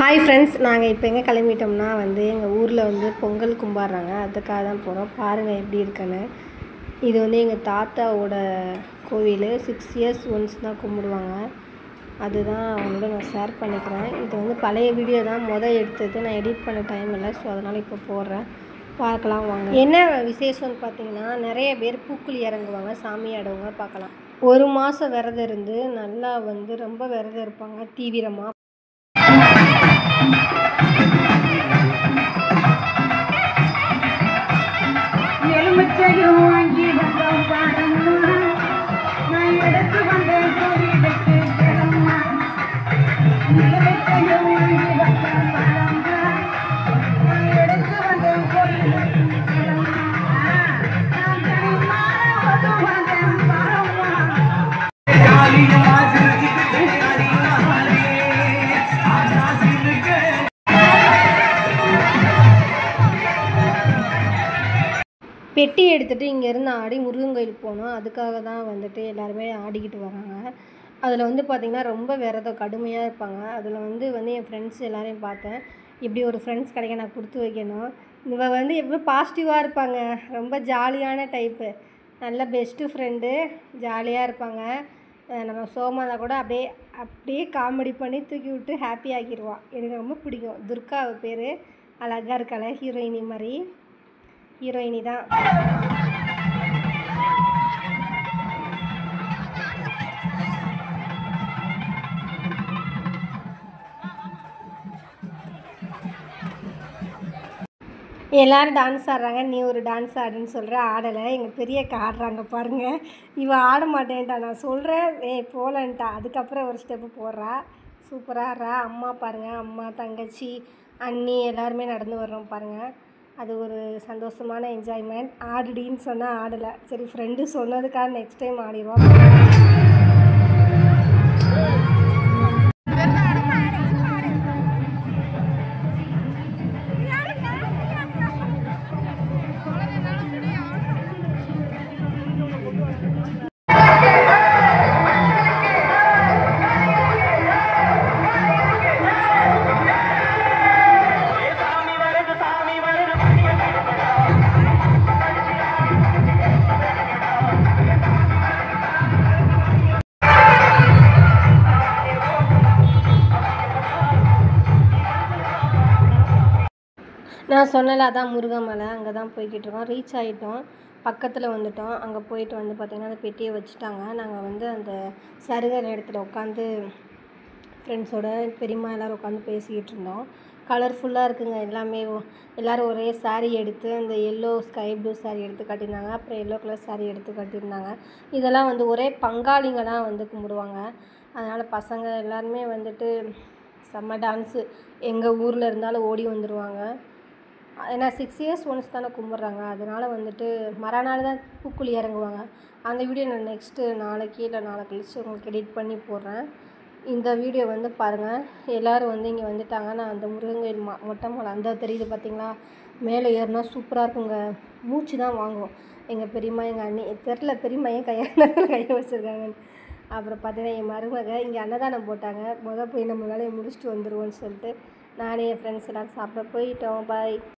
Hi friends, நாங்கள் இப்போ எங்கே கிளம்பிட்டோம்னா எங்கள் ஊரில் பொங்கல் கும்பிட்றாங்க. அதுக்காக தான் போகிறோம். பாருங்கள் எப்படி இருக்குன்னு. இது எங்கள் தாத்தாவோட கோவில். 6 இயர்ஸ் ஒன்ஸ் தான் கும்பிடுவாங்க. அதுதான் அவங்களோட நான் ஷேர் பண்ணிக்கிறேன். இது பழைய வீடியோ தான் எடுத்தது. நான் எடிட் பண்ண டைம் இல்லை, ஸோ அதனால் இப்போ போடுறேன். பார்க்கலாம் வாங்க. என்ன விசேஷம்னு பார்த்தீங்கன்னா, நிறைய பேர் பூக்குழி இறங்குவாங்க, சாமி ஆடுவாங்க. பார்க்கலாம். 1 மாதம் விரதம் இருந்து நல்லா ரொம்ப விரதம் இருப்பாங்க தீவிரமாக. எலுமிச்சையும் வாங்கி வந்தோம் பாருங்க, நான் எடுத்து வந்தேன் கோவிலுக்கு கிளம்பா. எலுமிச்சையும் வாங்கி வந்தோம் பாருங்க, நான் எடுத்து வந்தேன் கோவிலுக்கு கிளம்பா. நான் தெரியுமா வந்தேன் பாருங்க. பெட்டி எடுத்துகிட்டு இங்கேருந்து ஆடி முருகன் கோயிலுக்கு போனோம். அதுக்காக தான் எல்லாருமே ஆடிக்கிட்டு வராங்க. அதில் பார்த்திங்கன்னா ரொம்ப விரதம் கடுமையாக இருப்பாங்க. அதில் என் ஃப்ரெண்ட்ஸ் எல்லாரையும் பார்த்தேன். இப்படி ஒரு ஃப்ரெண்ட்ஸ் கிடைக்க நான் கொடுத்து வைக்கணும். இவ எப்போ பாசிட்டிவாக இருப்பாங்க, ரொம்ப ஜாலியான டைப்பு, நல்ல பெஸ்ட்டு ஃப்ரெண்டு, ஜாலியாக இருப்பாங்க. நம்ம சோமானா கூட அப்படியே காமெடி பண்ணி தூக்கி விட்டு ஹாப்பி ஆக்கிடுவான். எனக்கு ரொம்ப பிடிக்கும். துர்கா பேர், அழகாக இருக்காள, ஹீரோயினி மாதிரி. ஹீரோயினி தான். எல்லோரும் டான்ஸ் ஆடுறாங்க. நீ ஒரு டான்ஸ் ஆடுன்னு சொல்கிற, ஆடலை. எங்கள் பெரியக்கா ஆடுறாங்க பாருங்கள். இவள் ஆட மாட்டேன்ட்டா, நான் சொல்கிறேன் போகலன்ட்டா. அதுக்கப்புறம் ஒரு ஸ்டெப்பு போடுறா, சூப்பராக ஆடுறா. அம்மா பாருங்கள், அம்மா தங்கச்சி அண்ணி எல்லாருமே நடந்து வர்றோம் பாருங்கள். அது ஒரு சந்தோஷமான என்ஜாய்மெண்ட். ஆடுடின்னு சொன்னால் ஆடலை. சரி, ஃப்ரெண்டு சொன்னதுக்காக நெக்ஸ்ட் டைம் ஆடிடுவோம். நான் சொன்னல, அதான் முருகன் மலை. அங்கே தான் போய்கிட்டு இருக்கோம். ரீச் ஆகிட்டோம், பக்கத்தில் வந்துட்டோம். அங்கே போயிட்டு பார்த்திங்கன்னா அந்த பெட்டியை வச்சுட்டாங்க. நாங்கள் அந்த சருகிற இடத்துல உட்காந்து ஃப்ரெண்ட்ஸோட பெரியம்மா எல்லோரும் உட்காந்து பேசிக்கிட்டு இருந்தோம். கலர்ஃபுல்லாக இருக்குங்க எல்லாமே. எல்லோரும் ஒரே சாரீ எடுத்து, அந்த எல்லோ ஸ்கை ப்ளூ சாரீ எடுத்து கட்டியிருந்தாங்க. அப்புறம் எல்லோ கலர் சாரீ எடுத்து கட்டியிருந்தாங்க. இதெல்லாம் ஒரே பங்காளிங்க தான் கும்பிடுவாங்க. அதனால் பசங்க எல்லாருமே செம்ம டான்ஸு. எங்கள் ஊரில் இருந்தாலும் ஓடி வந்துடுவாங்க. ஏன்னா 6 இயர்ஸ் ஒன்ஸ் தானே கும்பிட்றாங்க. அதனால் மறுநாள் தான் பூக்குழி இறங்குவாங்க. அந்த வீடியோ நான் நெக்ஸ்ட்டு நாளைக்கு இல்லை நாளை கழிச்சு உங்களுக்கு எடிட் பண்ணி போடுறேன். இந்த வீடியோ பாருங்கள். எல்லோரும் இங்கே வந்துட்டாங்க. நான் அந்த முருகன் கோயில் மொட்டை மலை அந்த தெரியுது பார்த்திங்களா, மேலே ஏறினா சூப்பராக இருக்குங்க. மூச்சு தான் வாங்கும். எங்கள் பெரியம்மா எங்கள் அண்ணி தெரில, பெரியம்மா ஏன் கையை வச்சுருக்காங்கன்னு. அப்புறம் பார்த்தீங்கன்னா என் மருமக இங்கே அன்னதானம் போட்டாங்க. போய் நம்ம வேலையை முடிச்சுட்டு வந்துடுவோன்னு சொல்லிட்டு நானே என் ஃப்ரெண்ட்ஸ் எல்லோரும் சாப்பிட போயிட்டோம். பாய்.